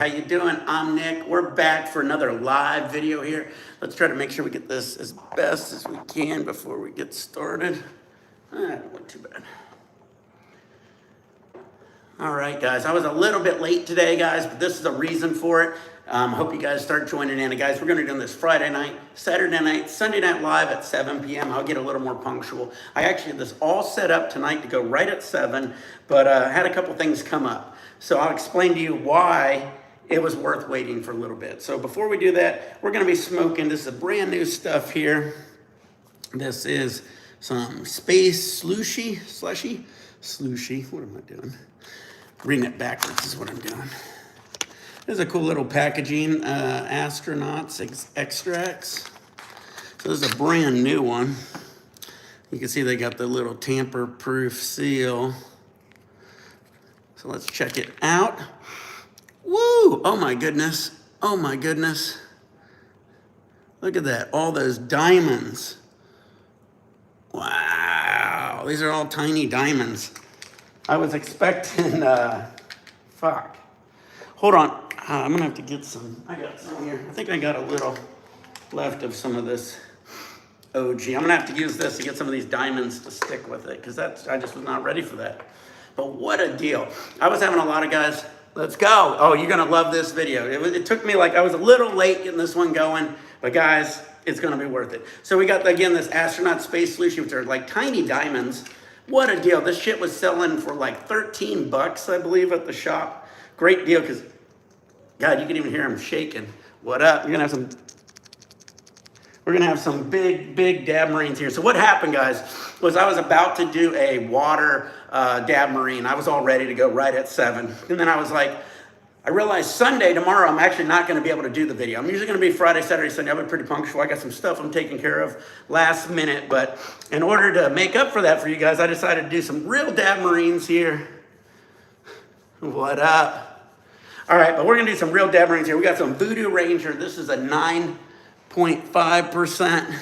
How you doing? I'm Nick. We're back for another live video here. Let's try to make sure we get this as best as we can before we get started. Don't look too bad. All right, guys. I was a little bit late today, guys, but this is the reason for it. Hope you guys start joining in. And guys, we're going to do this Friday night, Saturday night, Sunday night live at 7 p.m. I'll get a little more punctual. I actually had this all set up tonight to go right at 7, but I had a couple things come up. So I'll explain to you why it was worth waiting for a little bit. So before we do that, we're going to be smoking. This is a brand new stuff here. This is some space slushie. What am I doing? Reading it backwards is what I'm doing. This is a cool little packaging, astronauts extracts. So this is a brand new one. You can see they got the little tamper-proof seal. So let's check it out. Woo! Oh my goodness. Oh my goodness. Look at that. All those diamonds. Wow. These are all tiny diamonds. I was expecting, fuck. Hold on. I'm going to have to get some. I got some here. I think I got a little left of some of this OG. I'm going to have to use this to get some of these diamonds to stick with it because I just was not ready for that. But what a deal. I was having a lot of guys. Let's go. Oh, you're going to love this video. It took me I was a little late getting this one going, but guys, it's going to be worth it. So we got, again, this astronaut space slushie, which are like tiny diamonds. What a deal. This shit was selling for like 13 bucks, I believe, at the shop. Great deal because, God, you can even hear him shaking. What up? We're going to have some big dabmarines here. So what happened, guys, was I was about to do a water dabmarine. I was all ready to go right at 7. And then I was like, I realized Sunday, tomorrow, I'm actually not going to be able to do the video. I'm usually going to be Friday, Saturday, Sunday. I'll be pretty punctual. I got some stuff I'm taking care of last minute. But in order to make up for that for you guys, I decided to do some real dabmarines here. What up? All right, but we're going to do some real dabmarines here. We got some Voodoo Ranger. This is a 9.5%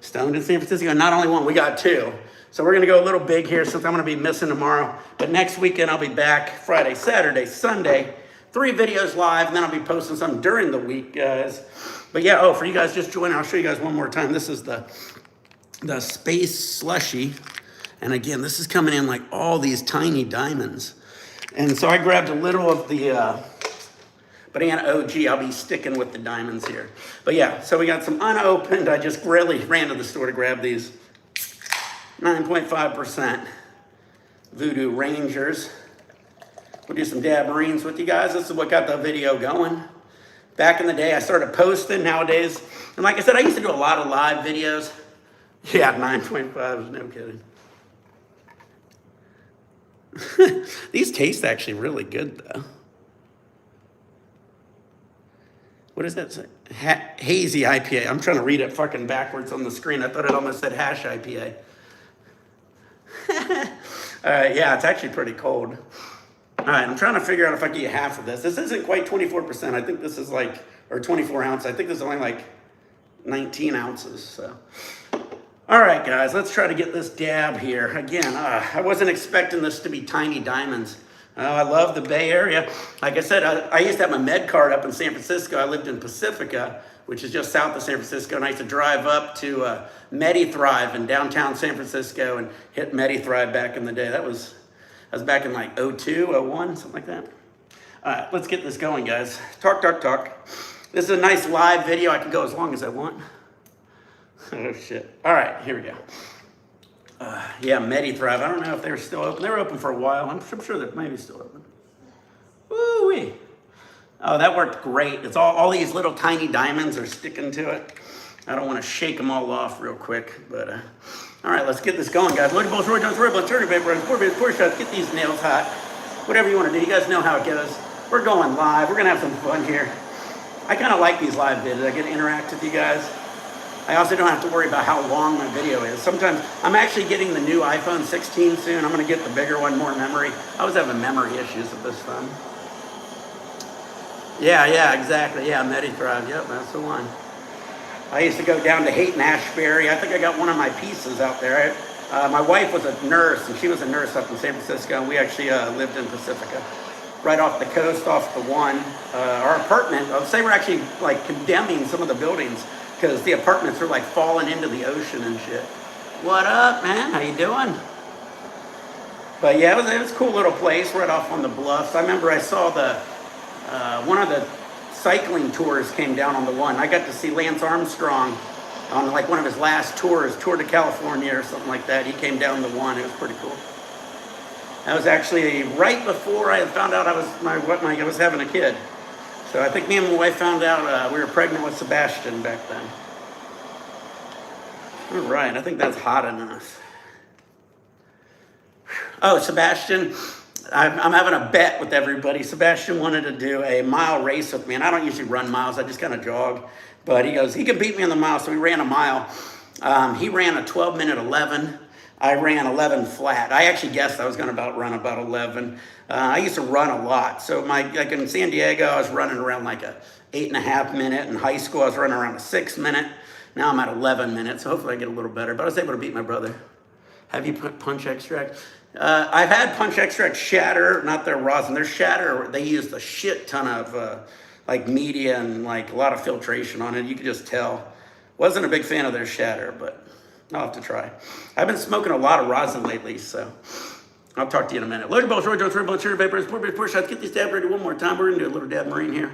stoned in San Francisco. And not only one, we got 2. So we're going to go a little big here since I'm going to be missing tomorrow. But next weekend, I'll be back Friday, Saturday, Sunday. 3 videos live, and then I'll be posting some during the week, guys. But yeah, for you guys just joining, I'll show you guys one more time. This is the space slushie. And again, this is coming in like all these tiny diamonds. And so I grabbed a little of the Banana OG. I'll be sticking with the diamonds here. But yeah, so we got some unopened. I just really ran to the store to grab these 9.5% Voodoo Rangers. We'll do some dabmarines with you guys. This is what got the video going. Back in the day, I started posting nowadays. And like I said, I used to do a lot of live videos. Yeah, 9.5 is no kidding. These taste actually really good, though. What does that say? Hazy IPA. I'm trying to read it fucking backwards on the screen. I thought it almost said hash IPA. All right, yeah, it's actually pretty cold. All right, I'm trying to figure out if I can get half of this. This isn't quite 24%. I think this is or 24 ounces. I think this is only like 19 ounces, so. All right, guys, let's try to get this dab here. Again, I wasn't expecting this to be tiny diamonds. I love the Bay Area. Like I said, I used to have my med card up in San Francisco. I lived in Pacifica, which is just south of San Francisco, and I used to drive up to MediThrive in downtown San Francisco and hit MediThrive back in the day. That was back in like 02, 01, something like that. All right, let's get this going, guys. Talk. This is a nice live video. I can go as long as I want. Oh, shit. All right, here we go. Yeah, MediThrive. I don't know if they were still open. They were open for a while. I'm sure they're maybe still open. Woo-wee. Oh, that worked great. It's all these little tiny diamonds are sticking to it. I don't want to shake them all off real quick, but all right, let's get this going, guys. Load balls, Roy Jones, Roy Blunt, Turner Paper, pour shots, get these nails hot. Whatever you want to do. You guys know how it goes. We're going live. We're going to have some fun here. I kind of like these live videos. I get to interact with you guys. I also don't have to worry about how long my video is. Sometimes I'm actually getting the new iPhone 16 soon. I'm going to get the bigger one, more memory. I was having memory issues with this phone. Yeah, exactly. Yeah, MediThrive. Yep, that's the one. I used to go down to Haight-Ashbury. I think I got one of my pieces out there. My wife was a nurse, and she was a nurse up in San Francisco, and we actually lived in Pacifica. right off the coast, off the one. Our apartment, I'd say we're actually like condemning some of the buildings because the apartments are like falling into the ocean and shit. What up, man? How you doing? But yeah, it was a cool little place right off on the bluffs. I remember I saw the one of the cycling tours came down on the one. I got to see Lance Armstrong on like one of his last tours, Tour to California or something like that. He came down the one. It was pretty cool. That was actually right before I found out I was having a kid. So I think me and my wife found out we were pregnant with Sebastian back then. All right, I think that's hot enough. Oh, Sebastian, I'm having a bet with everybody. Sebastian wanted to do a mile race with me, and I don't usually run miles. I just kind of jog. But he goes, he can beat me in the mile, so we ran a mile. He ran a 12-minute 11. I ran 11 flat. I actually guessed I was going to run about 11. I used to run a lot. So like in San Diego, I was running around like a 8.5 minute. In high school, I was running around a 6 minute. Now I'm at 11 minutes, so hopefully I get a little better. But I was able to beat my brother. Have you put punch extract? I've had punch extract shatter, not their rosin. Their shatter, they used a shit ton of like media and like a lot of filtration on it. You could just tell. Wasn't a big fan of their shatter, but I'll have to try. I've been smoking a lot of rosin lately, so I'll talk to you in a minute. Loaded balls, Roy Jones, Red Sugar Vapors, pour shots. Get these dabs ready one more time. We're going to do a little dab marine here.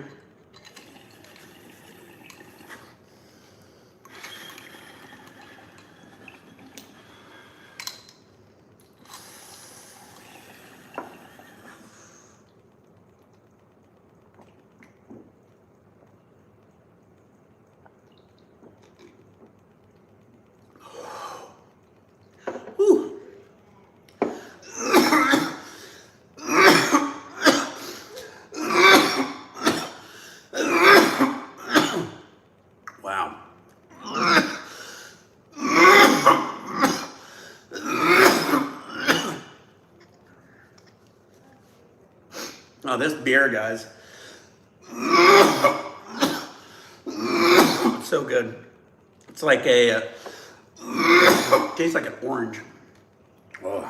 Oh, this beer, guys. It's so good. It's like tastes like an orange. Oh.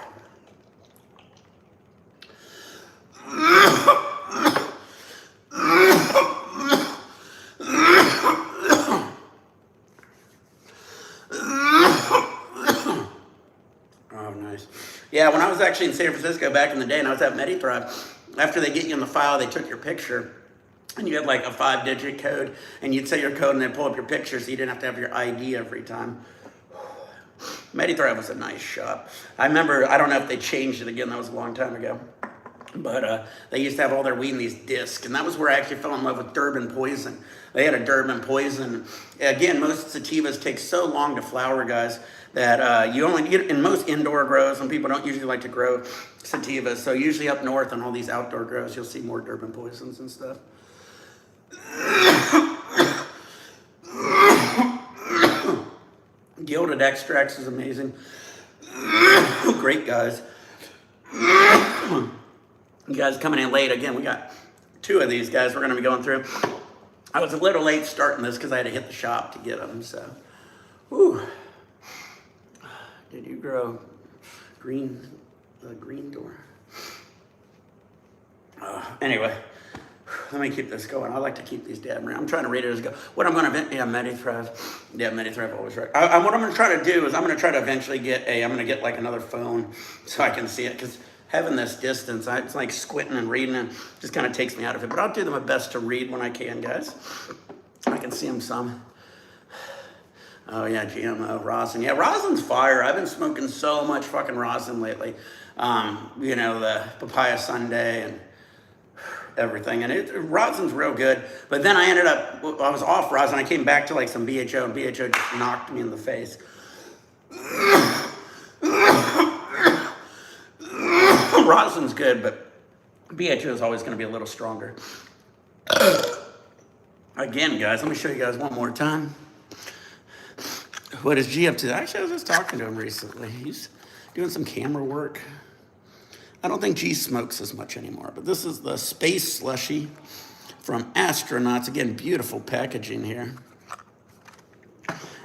Oh, nice. Yeah, when I was actually in San Francisco back in the day and I was at MediThrive, after they get you in the file, they took your picture and you had like a 5-digit code and you'd say your code and they'd pull up your picture so you didn't have to have your ID every time. MediThrive was a nice shop. I remember, I don't know if they changed it again, that was a long time ago. But they used to have all their weed in these discs, and that was where I actually fell in love with Durban Poison. They had a Durban Poison. Again, most sativas take so long to flower, guys, that you only get in most indoor grows, and people don't usually like to grow sativas. So usually up north on all these outdoor grows, you'll see more Durban Poisons and stuff. Gilded extracts is amazing. Great, guys. You guys coming in late again. We got 2 of these guys we're going to be going through. I was a little late starting this because I had to hit the shop to get them. So, whew. Did you grow the green door? Anyway, let me keep this going. I like to keep these dab around. I'm trying to read it as go. What I'm going to, yeah, MediThrive. Yeah, MediThrive always right. What I'm going to try to do is I'm going to try to eventually I'm going to get like another phone so I can see it, because having this distance, it's like squinting and reading, and just kind of takes me out of it. But I'll do my best to read when I can, guys. I can see them some. Oh yeah, GMO, rosin. Yeah, rosin's fire. I've been smoking so much fucking rosin lately. You know, the papaya sundae and everything. And rosin's real good. But then I was off rosin. I came back to like some BHO, and BHO just knocked me in the face. Rosin's good, but BHO is always going to be a little stronger. Again, guys, let me show you guys one more time. What is G up to? Actually, I was just talking to him recently. He's doing some camera work. I don't think G smokes as much anymore, but this is the Space Slushie from Astronauts. Again, beautiful packaging here.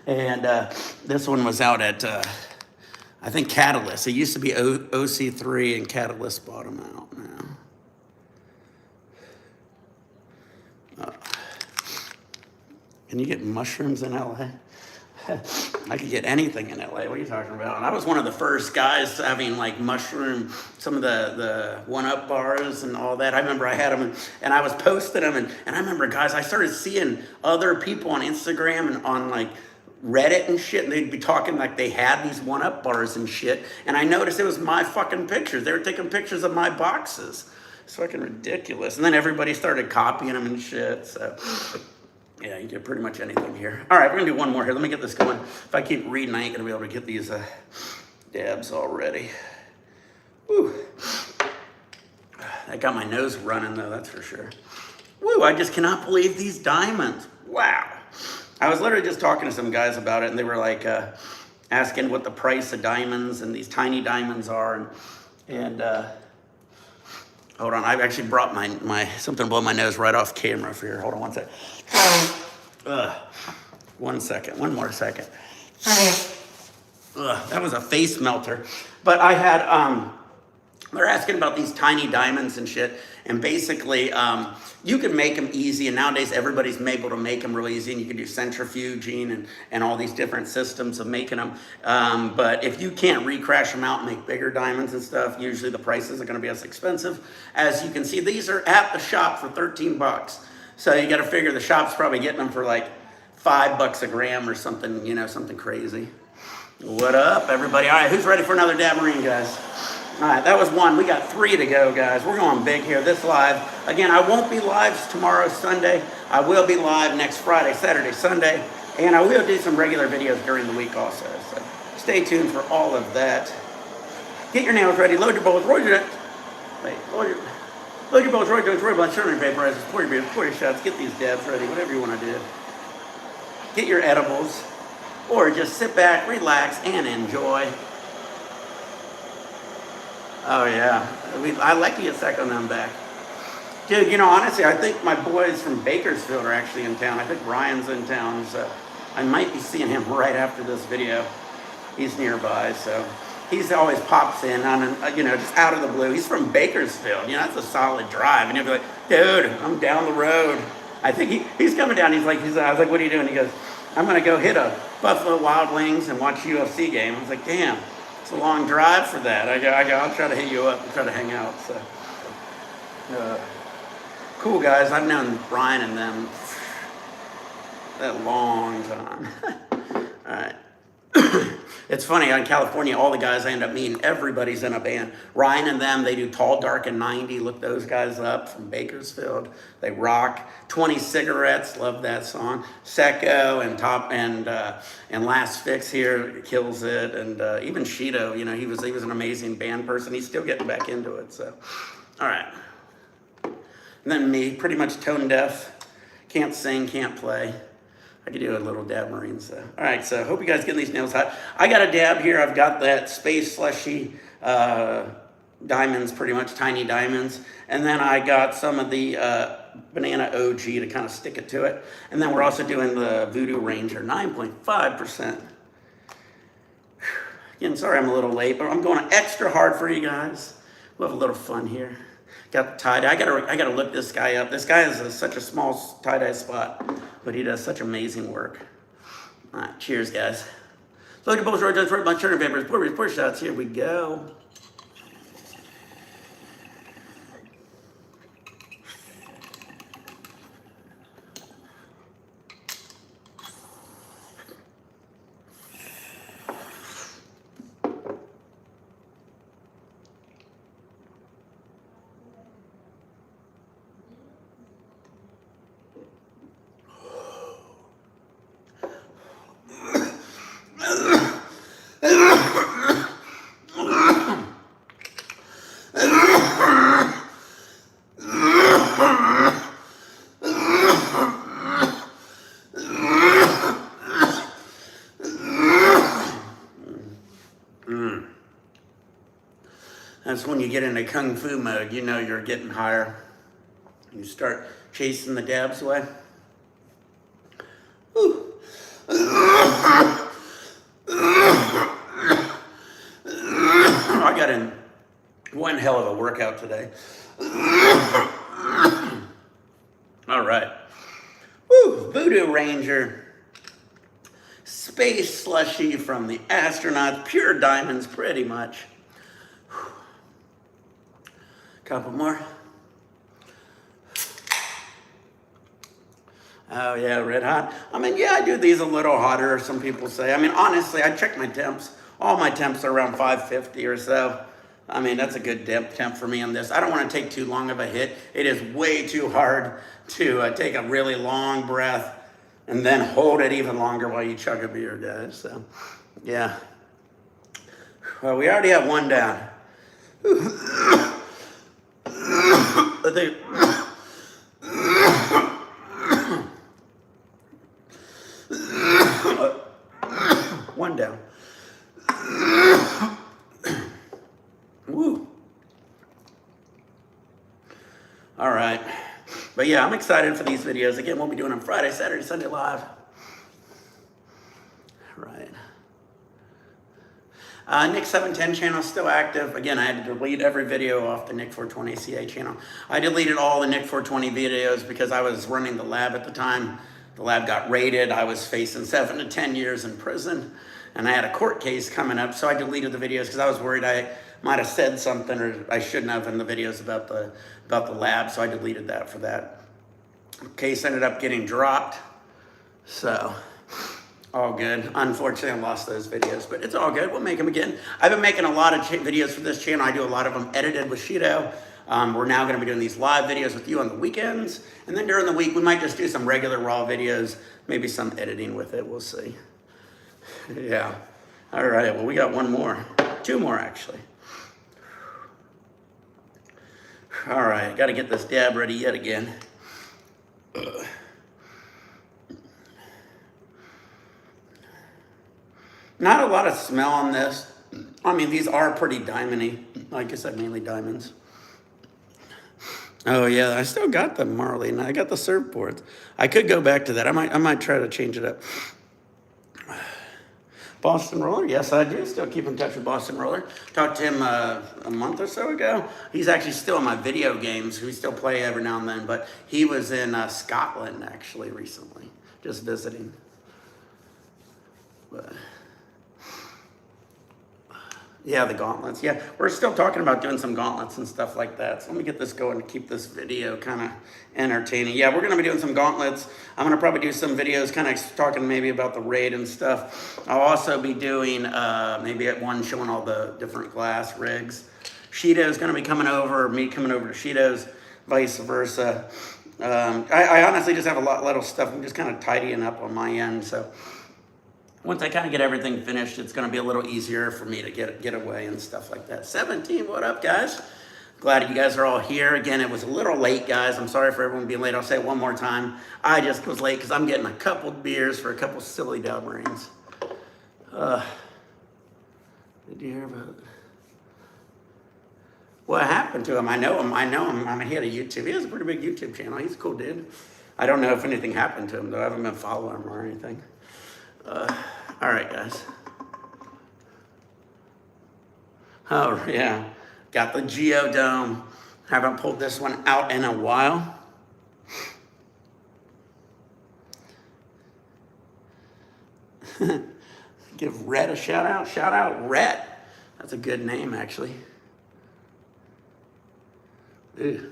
And this one was out at, I think, Catalyst. It used to be OC3, and Catalyst bought them out now. Can you get mushrooms in LA? I could get anything in LA. What are you talking about? And I was one of the first guys having like mushroom, some of the one-up bars and all that. I remember I had them and I was posting them and I remember, guys, I started seeing other people on Instagram and on like Reddit and shit, and they'd be talking like they had these one-up bars and shit, and I noticed it was my fucking pictures. They were taking pictures of my boxes. It's fucking ridiculous. And then everybody started copying them and shit, so yeah, you get pretty much anything here. All right, we're gonna do one more here. Let me get this going. If I keep reading, I ain't gonna be able to get these dabs all ready. Woo. That got my nose running though, that's for sure. Woo, I just cannot believe these diamonds. Wow. I was literally just talking to some guys about it and they were like asking what the price of diamonds and these tiny diamonds are. And hold on, I've actually brought my something to blow my nose right off camera for here. Hold on one second. 1 second, one more second. That was a face melter. But I had, they're asking about these tiny diamonds and shit. And basically, you can make them easy. And nowadays, everybody's able to make them really easy. And you can do centrifuging and all these different systems of making them. But if you can't recrash them out and make bigger diamonds and stuff, usually the prices are going to be as expensive. As you can see, these are at the shop for 13 bucks. So you got to figure the shop's probably getting them for like $5 a gram or something, you know, something crazy. What up, everybody? All right, who's ready for another dabmarine, guys? All right, that was one. We got 3 to go, guys. We're going big here, this live. Again, I won't be live tomorrow, Sunday. I will be live next Friday, Saturday, Sunday. And I will do some regular videos during the week also. So stay tuned for all of that. Get your nails ready. Load your bowls. Load your bowls. Roy Jones, Roy Blunt, Sherman vaporizers. Pour your beers, pour your shots. Get these dabs ready, whatever you want to do. Get your edibles. Or just sit back, relax, and enjoy. Oh, yeah. I like to get second on them back. Dude, you know, honestly, I think my boys from Bakersfield are actually in town. I think Ryan's in town, so I might be seeing him right after this video. He's nearby, so he's always pops in on, you know, just out of the blue. He's from Bakersfield. You know, that's a solid drive. And he'll be like, dude, I'm down the road. I think he's coming down. I was like, what are you doing? He goes, I'm going to go hit a Buffalo Wild Wings and watch a UFC game. I was like, damn. It's a long drive for that. I go, I'll try to hit you up and try to hang out. So, cool guys. I've known Brian and them that long time. All right. It's funny, in California, all the guys I end up meeting, everybody's in a band. Ryan and them, they do Tall, Dark, and 90. Look those guys up from Bakersfield. They rock. 20 Cigarettes, love that song. Secco and Last Fix here kills it. And even Shido, you know, he was an amazing band person. He's still getting back into it. So, all right. And then me, pretty much tone deaf. Can't sing, can't play. I could do a little dabmarine. So. All right, so hope you guys getting these nails hot. I got a dab here. I've got that Space Slushy diamonds, pretty much tiny diamonds. And then I got some of the Banana OG to kind of stick it to it. And then we're also doing the Voodoo Ranger, 9.5%. Again, sorry I'm a little late, but I'm going extra hard for you guys. We'll have a little fun here. Got the tie-dye. I gotta look this guy up. This guy is such a small tie-dye spot, but he does such amazing work. All right, cheers, guys. Load your bowls, Roy Jones, Roy Blunt, Sherman vapors, pour shots. Here we go. That's when you get into kung fu mode, you know you're getting higher. You start chasing the dabs away. Whew. I got in one hell of a workout today. All right. Woo, Voodoo Ranger. Space Slushie from the astronauts. Pure diamonds, pretty much. Couple more. Oh yeah, red hot. I mean, yeah, I do these a little hotter, some people say. I mean, honestly, I check my temps. All my temps are around 550 or so. I mean, that's a good temp for me on this. I don't want to take too long of a hit. It is way too hard to take a really long breath and then hold it even longer while you chug a beer, guys. So, yeah. Well, we already have one down. I think... one down. Woo. All right. But yeah, I'm excited for these videos. Again, we'll be doing them Friday, Saturday, Sunday live. Right. Nick 710 channel is still active. Again, I had to delete every video off the Nick 420 CA channel. I deleted all the Nick 420 videos because I was running the lab at the time. The lab got raided. I was facing 7 to 10 years in prison, and I had a court case coming up, so I deleted the videos because I was worried I might have said something or I shouldn't have in the videos about the lab, so I deleted that for that. Case ended up getting dropped, so all good. Unfortunately, I lost those videos, but it's all good. We'll make them again. I've been making a lot of videos for this channel. I do a lot of them edited with Shido. We're now going to be doing these live videos with you on the weekends. And then during the week, we might just do some regular raw videos, maybe some editing with it. We'll see. Yeah. All right. Well, we got one more. Two more, actually. All right. Got to get this dab ready yet again. Not a lot of smell on this. I mean, these are pretty diamondy. Like I said, mainly diamonds. Oh yeah, I still got the Marley and I got the surfboards. I could go back to that. I might try to change it up. Boston Roller, yes I do. Still keep in touch with Boston Roller. Talked to him a month or so ago. He's actually still in my video games. We still play every now and then, but he was in Scotland actually recently, just visiting. But yeah, the gauntlets. Yeah, we're still talking about doing some gauntlets and stuff like that. So let me get this going to keep this video kind of entertaining. Yeah, we're going to be doing some gauntlets. I'm going to probably do some videos kind of talking maybe about the raid and stuff. I'll also be doing maybe at one showing all the different glass rigs. Shido's going to be coming over, me coming over to Shido's, vice versa. I honestly just have a lot of stuff. I'm just kind of tidying up on my end, so once I kind of get everything finished, it's going to be a little easier for me to get away and stuff like that. 17, what up, guys? Glad you guys are all here. Again, it was a little late, guys. I'm sorry for everyone being late. I'll say it one more time. I just was late because I'm getting a couple beers for a couple silly dabmarines. Did you hear about it? What happened to him? I know him. I mean, he had a YouTube. He has a pretty big YouTube channel. He's a cool dude. I don't know if anything happened to him, though. I haven't been following him or anything. All right, guys. Oh, yeah. Got the Geodome. Haven't pulled this one out in a while. Give Rhett a shout out. Shout out Rhett. That's a good name, actually. Ew.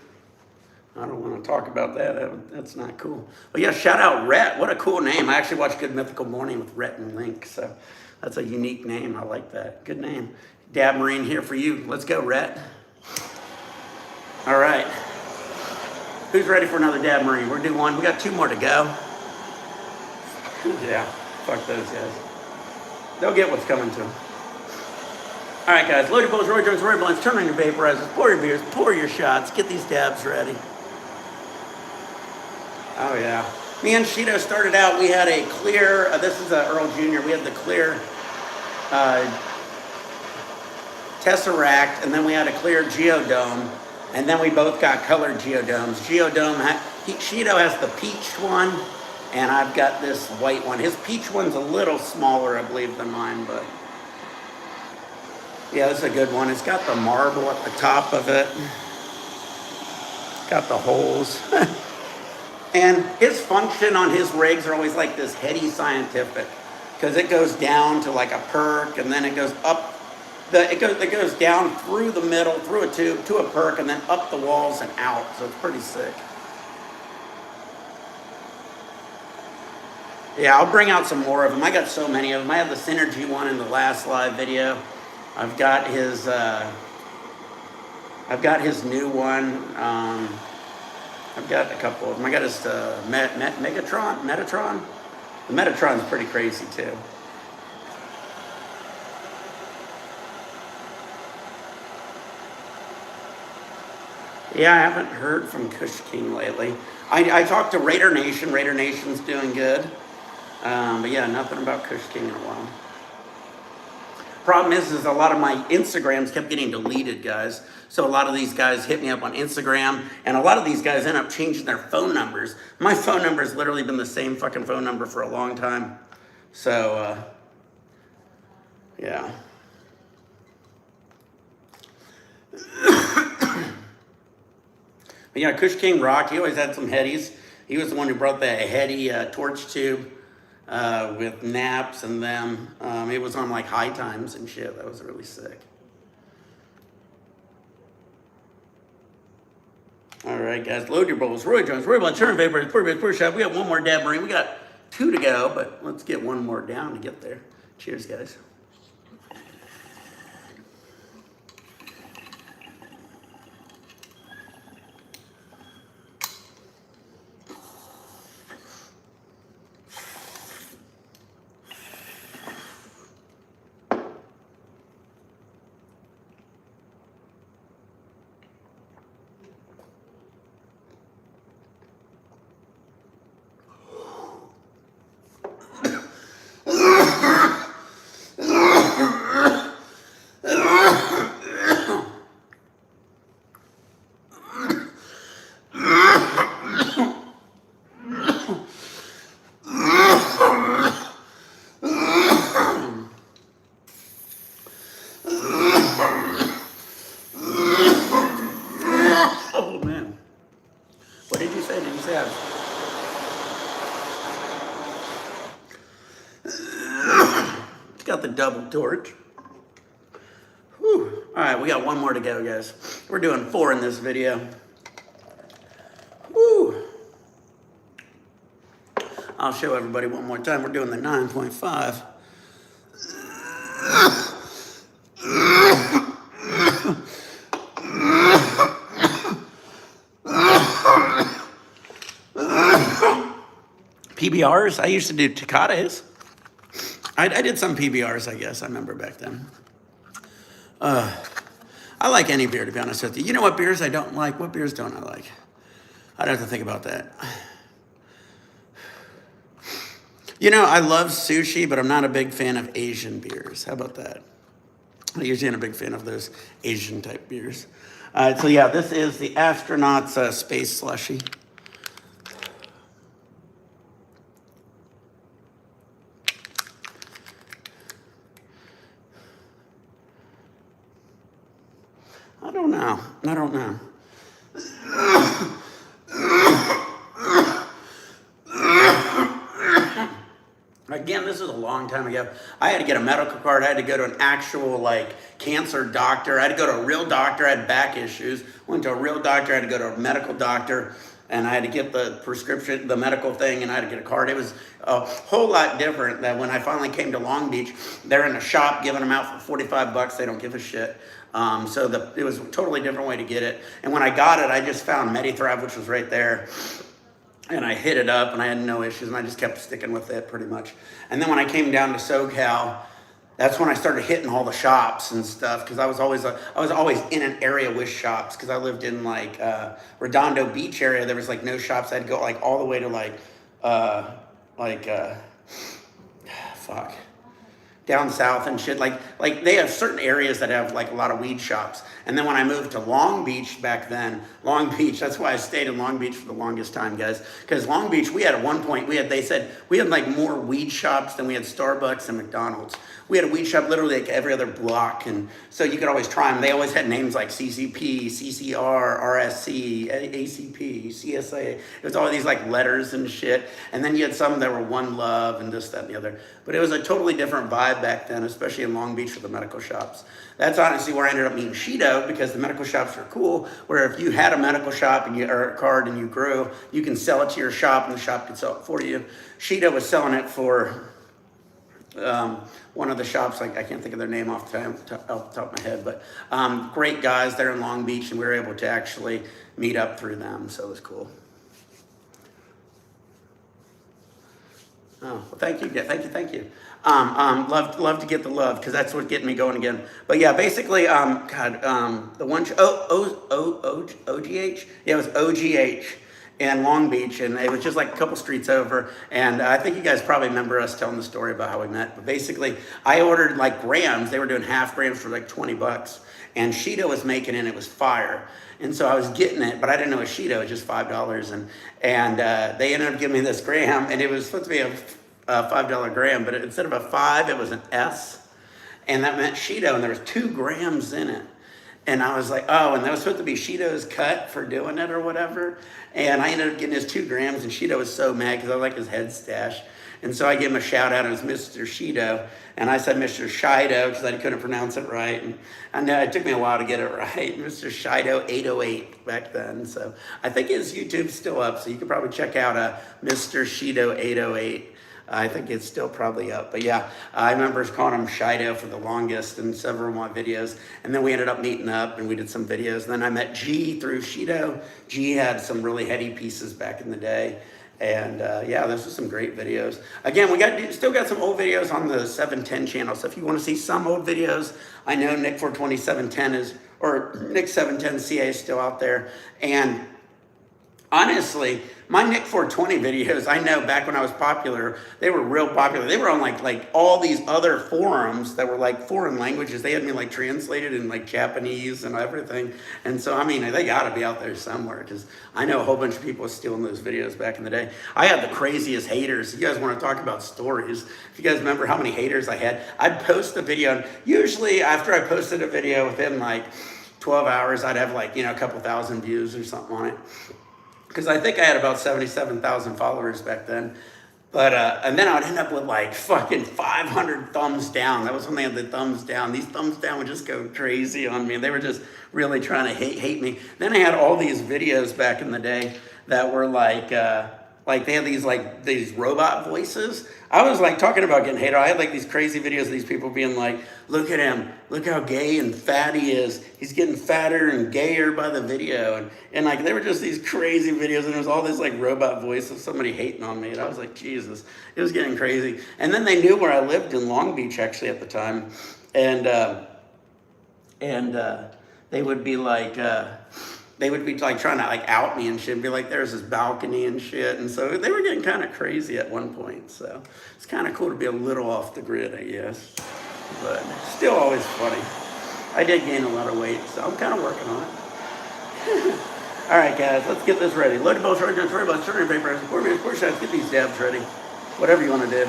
I don't want to talk about that. That's not cool. But yeah, shout out Rhett. What a cool name. I actually watched Good Mythical Morning with Rhett and Link, so that's a unique name. I like that. Good name. Dab Marine here for you. Let's go, Rhett. All right. Who's ready for another Dab Marine? We're doing one. We got two more to go. Yeah, fuck those guys. They'll get what's coming to them. All right, guys. Loaded bowls, Roy Jones, Roy Blunts. Turn on your vaporizers. Pour your beers. Pour your shots. Get these dabs ready. Oh, yeah. Me and Shido started out, we had a clear, this is Earl Jr., we had the clear Tesseract, and then we had a clear Geodome, and then we both got colored Geodomes. Shido has the peach one, and I've got this white one. His peach one's a little smaller, I believe, than mine, but yeah, this is a good one. It's got the marble at the top of it. Got the holes. And his function on his rigs are always like this heady scientific, because it goes down to like a perk, and then it goes up. It goes down through the middle, through a tube, to a perk, and then up the walls and out. So it's pretty sick. Yeah, I'll bring out some more of them. I got so many of them. I had the Synergy one in the last live video. I've got his new one. I've got a couple of them. I got his Metatron. The Metatron's pretty crazy too. Yeah, I haven't heard from Kush King lately. I talked to Raider Nation. Raider Nation's doing good. But yeah, nothing about Kush King in a while. Problem is a lot of my Instagrams kept getting deleted, guys. So a lot of these guys hit me up on Instagram, and a lot of these guys end up changing their phone numbers. My phone number has literally been the same fucking phone number for a long time. So, yeah. But yeah, Kush King rocked. He always had some headies. He was the one who brought the heady torch tube with naps and them. It was on like high times and shit. That was really sick. All right, guys, load your bowls. Roy Jones, Roy Blunt, Turn Vapor, Pure Shop. We got one more dab marine. We got 2 to go, but let's get one more down to get there. Cheers, guys. Got the double torch. Whew. All right, we got one more to go, guys. We're doing 4 in this video. Woo. I'll show everybody one more time. We're doing the 9.5. PBRs, I used to do Takates. I did some PBRs, I guess. I remember back then. I like any beer, to be honest with you. You know what beers I don't like? What beers don't I like? I'd have to think about that. You know, I love sushi, but I'm not a big fan of Asian beers. How about that? I usually am a big fan of those Asian type beers. So yeah, this is the Astronauts Space Slushie. I don't know. Again, this is a long time ago. I had to get a medical card. I had to go to an actual like cancer doctor. I had to go to a real doctor. I had back issues. Went to a real doctor. I had to go to a medical doctor. And I had to get the prescription, the medical thing, and I had to get a card. It was a whole lot different than when I finally came to Long Beach. They're in a shop giving them out for $45. They don't give a shit. It was a totally different way to get it. And when I got it, I just found MediThrive, which was right there. And I hit it up, and I had no issues, and I just kept sticking with it pretty much. And then when I came down to SoCal, that's when I started hitting all the shops and stuff, because I was always in an area with shops, because I lived in like Redondo Beach area. There was like no shops. I had to go like all the way to down south and shit. Like they have certain areas that have like a lot of weed shops. And then when I moved to Long Beach back then, Long Beach, that's why I stayed in Long Beach for the longest time, guys. Because Long Beach, we had at one point, they said we had like more weed shops than we had Starbucks and McDonald's. We had a weed shop literally like every other block. And so you could always try them. They always had names like CCP, CCR, RSC, ACP, CSA. It was all these like letters and shit. And then you had some that were One Love and this, that, and the other. But it was a totally different vibe back then, especially in Long Beach with the medical shops. That's honestly where I ended up meeting Shido, because the medical shops are cool, where if you had a medical shop and or a card and you grew, you can sell it to your shop and the shop can sell it for you. Shido was selling it for one of the shops, like I can't think of their name off the top of my head, but great guys there in Long Beach, and we were able to actually meet up through them, so it was cool. Oh, well, thank you. Love to get the love, because that's what's getting me going again. But yeah, basically, the one, OGH? Yeah, it was OGH in Long Beach, and it was just like a couple streets over. And I think you guys probably remember us telling the story about how we met. But basically, I ordered like grams. They were doing half grams for like 20 bucks. And Shido was making it, and it was fire. And so I was getting it, but I didn't know it was Shido, it was just $5. And they ended up giving me this gram, and it was supposed to be a $5 gram, but instead of a 5, it was an S. And that meant Shido, and there was 2 grams in it. And I was like, oh, and that was supposed to be Shido's cut for doing it or whatever. And I ended up getting his 2 grams, and Shido was so mad because I like his head stash. And so I gave him a shout out. It was Mr. Shido. And I said Mr. Shido because I couldn't pronounce it right. And I know it took me a while to get it right. Mr. Shido 808 back then. So I think his YouTube's still up. So you can probably check out Mr. Shido 808. I think it's still probably up. But yeah, I remember calling him Shido for the longest in several of my videos. And then we ended up meeting up and we did some videos. And then I met G through Shido. G had some really heady pieces back in the day. And yeah, those are some great videos. Again, still got some old videos on the 710 channel. So if you want to see some old videos, I know Nick 420 or Nick 710 CA is still out there. And honestly, my Nick 420 videos, I know back when I was popular, they were real popular. They were on like all these other forums that were like foreign languages. They had me like translated in like Japanese and everything. And so, I mean, they gotta be out there somewhere, because I know a whole bunch of people stealing those videos back in the day. I had the craziest haters. You guys wanna talk about stories? If you guys remember how many haters I had, I'd post a video, and usually after I posted a video within like 12 hours, I'd have like, a couple thousand views or something on it. Because I think I had about 77,000 followers back then. But, and then I would end up with like fucking 500 thumbs down. That was when they had the thumbs down. These thumbs down would just go crazy on me. They were just really trying to hate me. Then I had all these videos back in the day that were like they had these robot voices. I was like talking about getting hated. I had like these crazy videos of these people being like, look at him, look how gay and fat he is. He's getting fatter and gayer by the video. And like, they were just these crazy videos, and there was all this like robot voice of somebody hating on me. And I was like, Jesus, it was getting crazy. And then they knew where I lived in Long Beach actually at the time. And they would be like, trying to like out me and shit, and be like, there's this balcony and shit. And so they were getting kind of crazy at one point. So it's kind of cool to be a little off the grid, I guess. But still always funny. I did gain a lot of weight, so I'm kind of working on it. All right, guys, let's get this ready. Loaded both short guns, story about starting papers, 4 minutes, 4 shots, get these dabs ready. Whatever you want to do.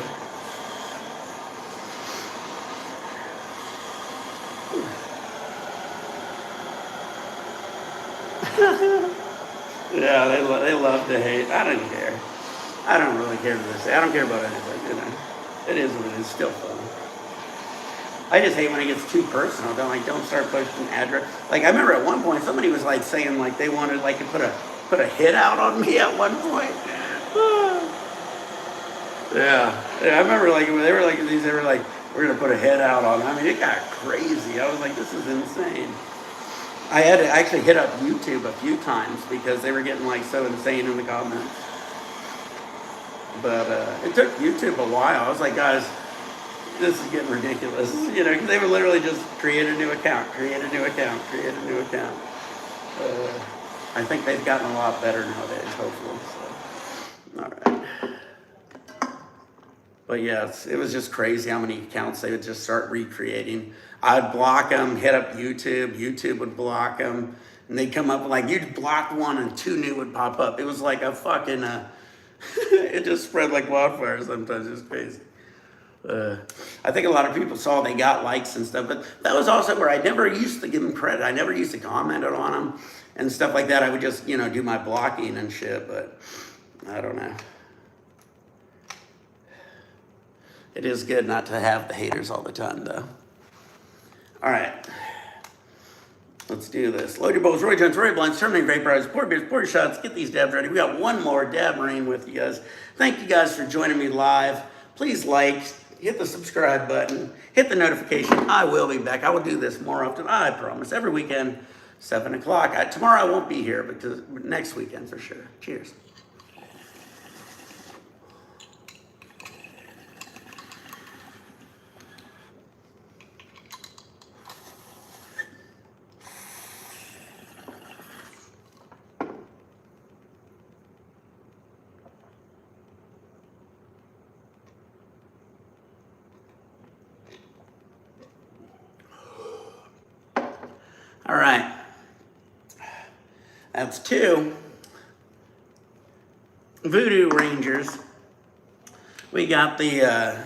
Yeah, they love to hate. I don't care. I don't really care to this day. I don't care about anything, It is what it is. Still fun. I just hate when it gets too personal. Don't start posting address. Like, I remember at one point somebody was like saying like they wanted like to put a hit out on me at one point. Yeah, I remember like they were like we're gonna put a hit out on. I mean, it got crazy. I was like, this is insane. I had to actually hit up YouTube a few times because they were getting like so insane in the comments. But it took YouTube a while. I was like, guys, this is getting ridiculous. Because they would literally just create a new account. I think they've gotten a lot better nowadays, hopefully. So, all right. But yes, it was just crazy how many accounts they would just start recreating. I'd block them, hit up YouTube. YouTube would block them. And they'd come up like, you'd block one and 2 new would pop up. It was like a fucking, it just spread like wildfire sometimes. It's crazy. I think a lot of people saw they got likes and stuff, but that was also where I never used to give them credit. I never used to comment on them and stuff like that. I would just, do my blocking and shit, but I don't know. It is good not to have the haters all the time, though. All right. Let's do this. Load your bows, Roy Jones, Roy Blinds, terminating vaporize, pour beers, pour your shots, get these dabs ready. We got one more dab marine with you guys. Thank you guys for joining me live. Please like, hit the subscribe button, hit the notification. I will be back. I will do this more often, I promise. Every weekend, 7 o'clock. Tomorrow I won't be here, but next weekend for sure. Cheers. All right, that's 2 Voodoo Rangers. We got the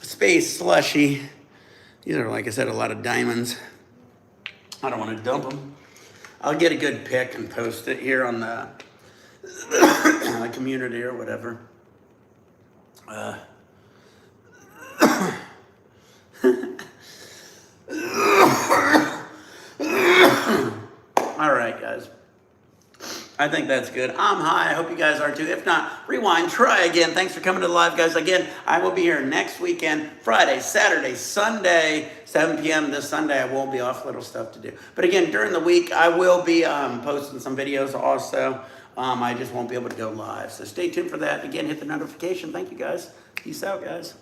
Space Slushie. These are, like I said, a lot of diamonds. I don't want to dump them. I'll get a good pic and post it here on the community or whatever. All right, guys. I think that's good. I'm high. I hope you guys are too. If not, rewind, try again. Thanks for coming to the live, guys. Again, I will be here next weekend, Friday, Saturday, Sunday, 7 p.m. This Sunday. I won't be off, little stuff to do. But again, during the week, I will be posting some videos also. I just won't be able to go live. So stay tuned for that. Again, hit the notification. Thank you, guys. Peace out, guys.